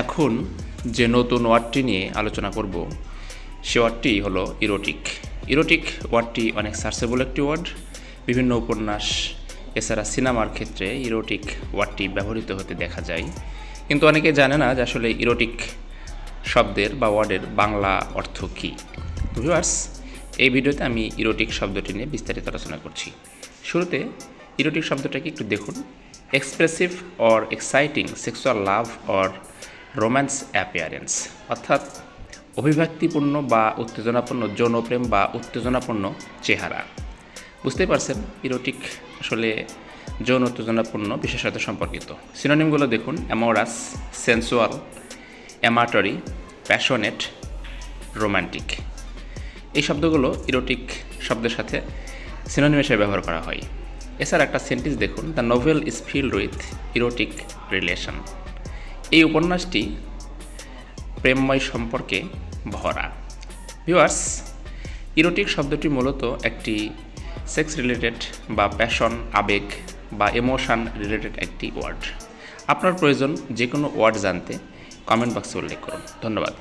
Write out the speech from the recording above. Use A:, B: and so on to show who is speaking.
A: এখন যে নতুন ওয়ার্ডটি নিয়ে আলোচনা করব সে ওয়ার্ডটি হলো ইরোটিক। ইরোটিক ওয়ার্ডটি অনেক সার্চেবল একটি ওয়ার্ড। বিভিন্ন উপন্যাস এছাড়া সিনেমার ক্ষেত্রে ইরোটিক ওয়ার্ডটি ব্যবহৃত হতে দেখা যায়, কিন্তু অনেকে জানে না যে আসলে ইরোটিক শব্দের বা ওয়ার্ডের বাংলা অর্থ কী। ভিউয়ার্স, এই ভিডিওতে আমি ইরোটিক শব্দটি নিয়ে বিস্তারিত আলোচনা করছি। শুরুতে ইরোটিক শব্দটাকে একটু দেখুন। Expressive or exciting sexual love or romance appearance, অর্থাৎ অভিব্যক্তিপূর্ণ বা উত্তেজনাপূর্ণ যৌনপ্রেম বা উত্তেজনাপূর্ণ চেহারা। বুঝতেই পারছেন ইরোটিক আসলে যৌন উত্তেজনাপূর্ণ বিষয়ের সাথে সম্পর্কিত। সিনোনিমগুলো দেখুন: অ্যামোরাস, সেন্সুয়াল, অ্যামাটরি, প্যাশনেট, রোম্যান্টিক। এই শব্দগুলো ইরোটিক শব্দের সাথে সিনোনিম হিসেবে ব্যবহার করা হয়। এছাড়া একটা সেন্টেন্স দেখুন: the novel is filled with erotic relation. এই উপন্যাসটি প্রেমময় সম্পর্কে ভরা। ভিউয়ার্স, ইরোটিক শব্দটি মূলত একটি সেক্স রিলেটেড বা প্যাশন, আবেগ বা ইমোশন রিলেটেড একটি ওয়ার্ড। আপনার প্রয়োজন যে কোনো ওয়ার্ড জানতে কমেন্ট বক্সে উল্লেখ করুন। ধন্যবাদ।